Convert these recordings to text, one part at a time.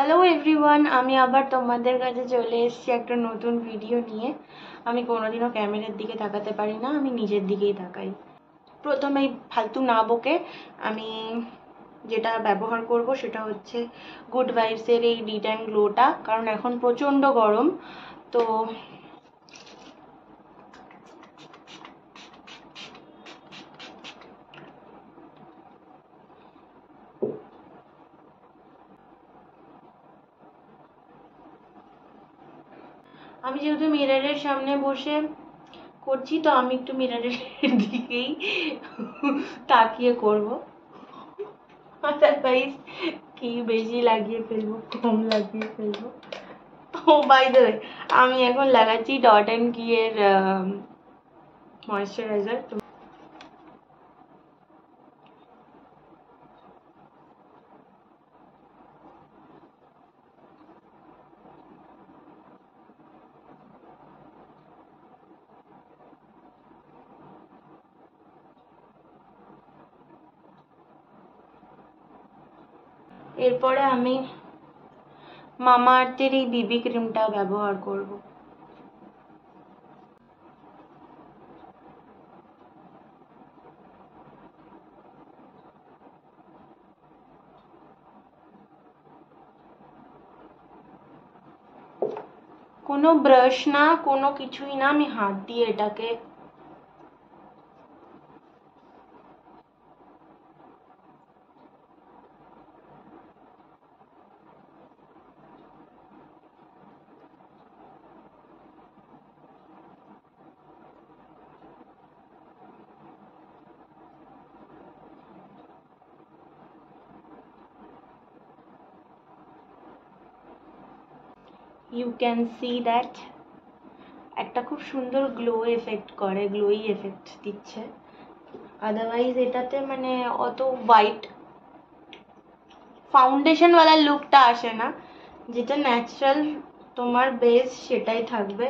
Hello everyone, আমি আবার তোমাদের কাছে চলে এসেছি একটা নতুন ভিডিও নিয়ে। আমি কোনোদিনও ক্যামেরার দিকে তাকাতে পারি না, আমি নিজের দিকেই তাকাই। প্রথমেই ফালতু না বকে আমি যেটা ব্যবহার করব সেটা হচ্ছে গুড ভাইবসের এই ডিট অ্যান্ড গ্লোটা, কারণ এখন প্রচণ্ড গরম। তো আমি যেহেতু মিররের সামনে বসে করছি, তো আমি একটু মিররের দিকেই তাকিয়ে করব। আদারওয়াইজ কি বেশি লাগিয়ে ফেলবো, কম লাগিয়ে ফেলবো। ও বাই দ্য ওয়ে, আমি এখন লাগাচ্ছি ডট অ্যান্ড কি এর ময়েশ্চারাইজার। এরপরে আমি মামা আর্থের এই বিবি ক্রিমটা ব্যবহার করব। কোনো ব্রাশ না, কোনো কিছুই না, আমি হাত দিয়ে এটাকে ইউ ক্যান সি দ্যাট একটা খুব সুন্দর গ্লো এফেক্ট করে, গ্লোই এফেক্ট দিচ্ছে। আদারওয়াইজ এটাতে মানে অত হোয়াইট ফাউন্ডেশনওয়ালা লুকটা আসে না, যেটা ন্যাচারাল তোমার বেস সেটাই থাকবে।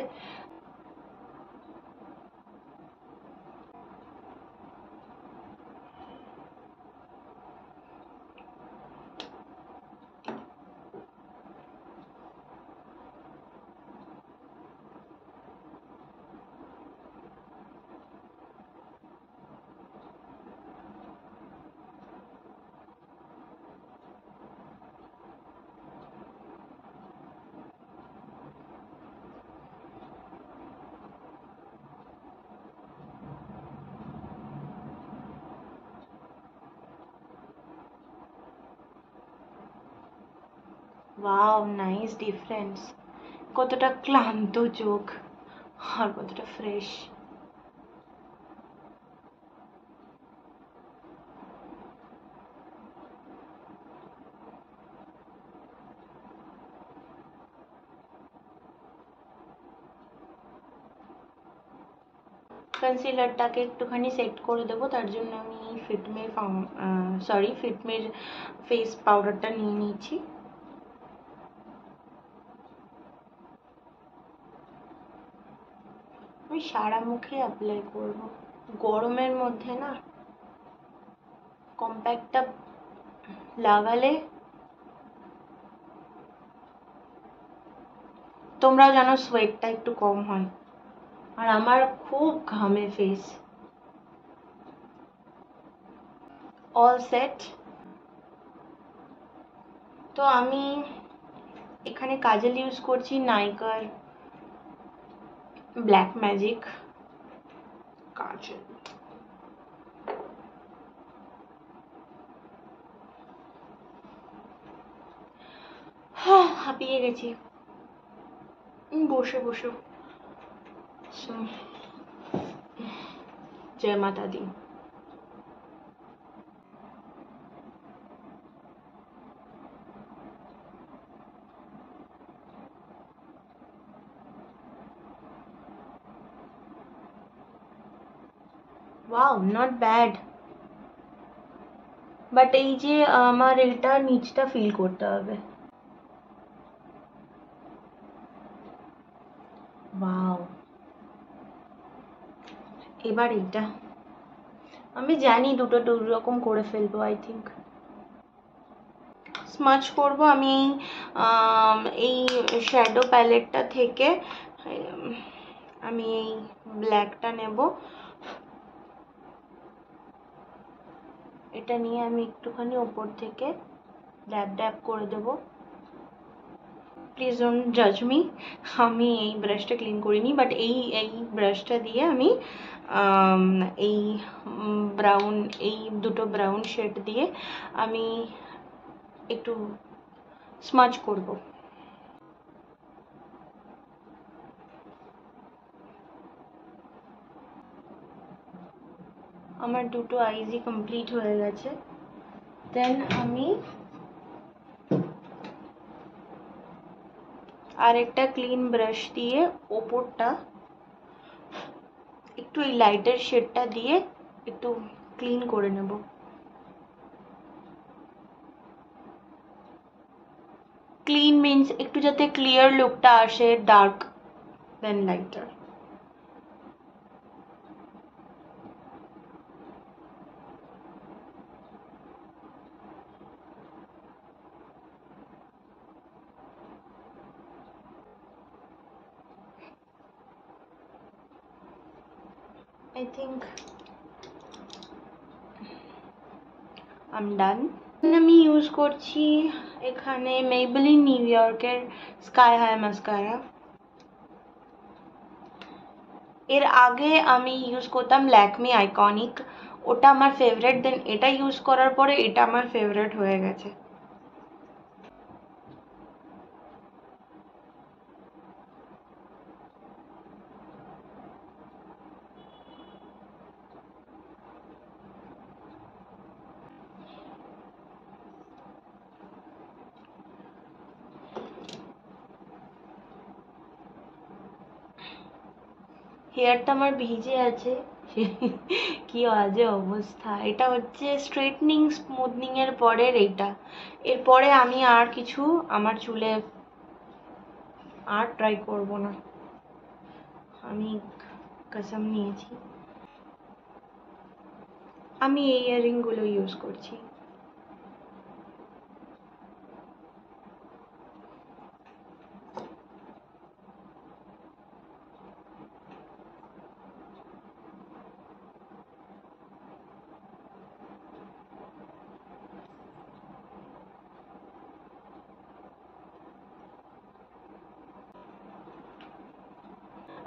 Wow, nice difference. কতটা ক্লান্ত চোখ আর কতটা ফ্রেশ। কনসিলারটাকে একটুখানি সেট করে দেবো, তার জন্য আমি ফিটমির ফেস পাউডারটা নিয়ে নিয়েছি। আমি সারা মুখে অ্যাপ্লাই করব। গরমের মধ্যে না কম্প্যাক্টটা লাগালে, তোমরাও জানো, সোয়েটটা একটু কম হয়, আর আমার খুব ঘামে ফেস। All set. তো আমি এখানে কাজল ইউজ করছি নাইকার ব্ল্যাক ম্যাজিক কাজল। হাঁপিয়ে গেছি বসে বসে। জয় মাতা দি। Wow, not bad. বাট এই যে আমার এটা নিচটা ফিল করতে হবে। ওয়াও, এবার এইটা আমি জানি দুটো দু রকম করে ফেলবো, আই থিঙ্ক। স্মাচ করব আমি এই শ্যাডো প্যালেটটা থেকে। আমি এই ব্ল্যাকটা নেব, এটা নিয়ে আমি একটুখানি ওপর থেকে ড্যাব ড্যাব করে দেব। প্লিজ ডোন্ট জাজ মি, আমি এই ব্রাশটা ক্লিন করিনি, বাট এই ব্রাশটা দিয়ে আমি এই ব্রাউন, এই দুটো ব্রাউন শেড দিয়ে আমি একটু স্মাচ করব। আমার দুটো আইজই কমপ্লিট হয়ে গেছে। দেন আমি আর একটা ক্লিন ব্রাশ দিয়ে ওপরটা একটু এই লাইটার শেডটা দিয়ে একটু ক্লিন করে নেব। ক্লিন মিন্স একটু যাতে ক্লিয়ার লুকটা আসে, dark then lighter. I think I'm done. আমি ইউজ করছি এখানে মেবলিন নিউ ইয়র্কের স্কাই হাই মাস্কারা। এর আগে আমি ইউজ করতাম ল্যাকমি আইকনিক, ওটা আমার ফেভারিট। দেন এটা ইউজ করার পরে এটা আমার ফেভারিট হয়ে গেছে। হেয়ারটা আমার ভিজে আছে, কি বাজে অবস্থা। এটা হচ্ছে স্ট্রেটনিং স্মুথনিং এর পরের এইটা। এরপরে আমি আর কিছু আমার চুলে আর ট্রাই করব না, আমি কসম নিয়েছি। আমি এই ইয়াররিং গুলো ইউজ করছি।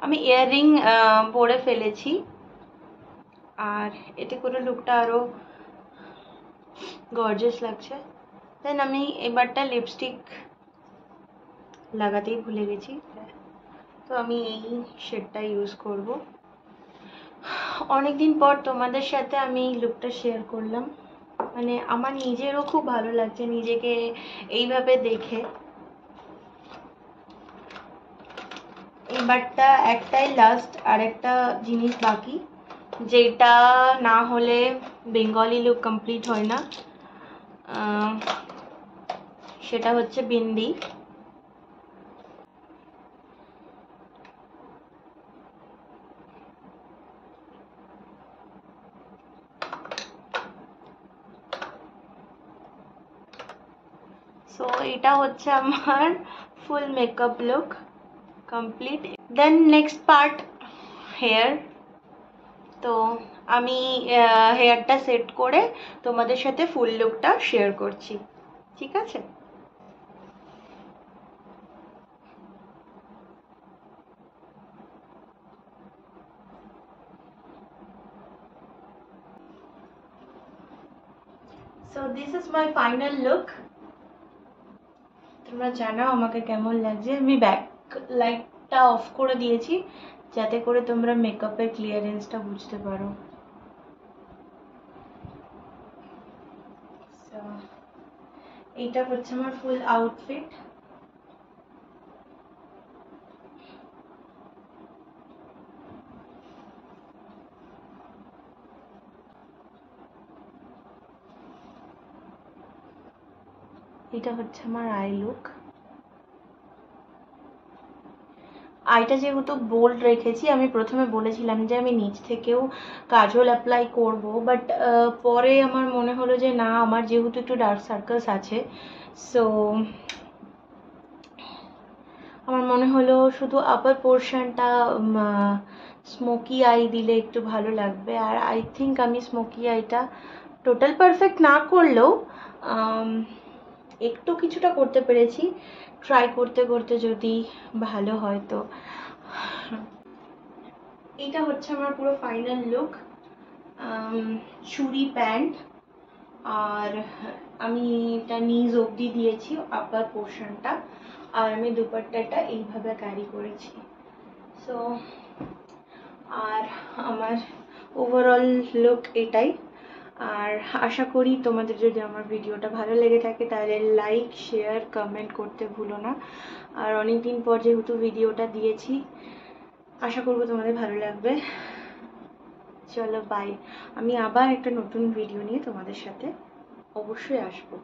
আমি ইয়াররিং পরে ফেলেছি, আর এতে করে লুকটা আরো গর্জিয়াস লাগছে। দেন আমি এবারটা লিপস্টিক লাগাতেই ভুলে গেছি, তো আমি এই শেডটা ইউজ করব। অনেকদিন পর তোমাদের সাথে আমি এই লুকটা শেয়ার করলাম, মানে আমার নিজেরও খুব ভালো লাগছে নিজেকে এইভাবে দেখে। এবারটা একটাই লাস্ট, আর একটা জিনিস বাকি, যেটা না হলে বেঙ্গলি লুক কমপ্লিট হয় না, সেটা হচ্ছে বিন্দি। সো এটা হচ্ছে আমার full makeup look complete. Then next part hair. তো আমি হেয়ারটা সেট করে তোমাদের সাথে ফুল লুকটা শেয়ার করছি, ঠিক আছে? So this is my final look. তোমরা জানাও আমাকে কেমন লাগছে। আমি ব্যাক লাইটটা অফ করে দিয়েছি যাতে করে তোমরা মেকআপের ক্লিয়ারেন্সটা বুঝতে পারো। এইটা হচ্ছে আমার ফুল আউটফিট। এটা হচ্ছে আমার আই লুক। আইটা যেহেতু বোল্ড রেখেছি, আমি প্রথমে বলেছিলাম যে আমি নিচ থেকেও কাজল অ্যাপ্লাই করব, বাট পরে আমার মনে হলো যে না, আমার যেহেতু একটু ডার্ক সার্কেলস আছে, সো আমার মনে হলো শুধু আপার পোর্শনটা স্মোকি আই দিলে একটু ভালো লাগবে। আর আই থিঙ্ক আমি স্মোকি আইটা টোটাল পারফেক্ট না করলেও একটু কিছুটা করতে পেরেছি। ট্রাই করতে করতে যদি ভালো হয় তো। এটা হচ্ছে আমার পুরো ফাইনাল লুক। চুড়ি প্যান্ট, আর আমি এটা নিজ অবধি দিয়েছি আপার পোর্শনটা, আর আমি দুপাট্টাটা এইভাবে ক্যারি করেছি। সো আর আমার ওভারঅল লুক এটাই। আর আশা করি তোমাদের যদি আমার ভিডিওটা ভালো লেগে থাকে তাহলে লাইক, শেয়ার, কমেন্ট করতে ভুলো না। আর অনেকদিন পর যেহেতু ভিডিওটা দিয়েছি, আশা করবো তোমাদের ভালো লাগবে। চলো বাই, আমি আবার একটা নতুন ভিডিও নিয়ে তোমাদের সাথে অবশ্যই আসবো।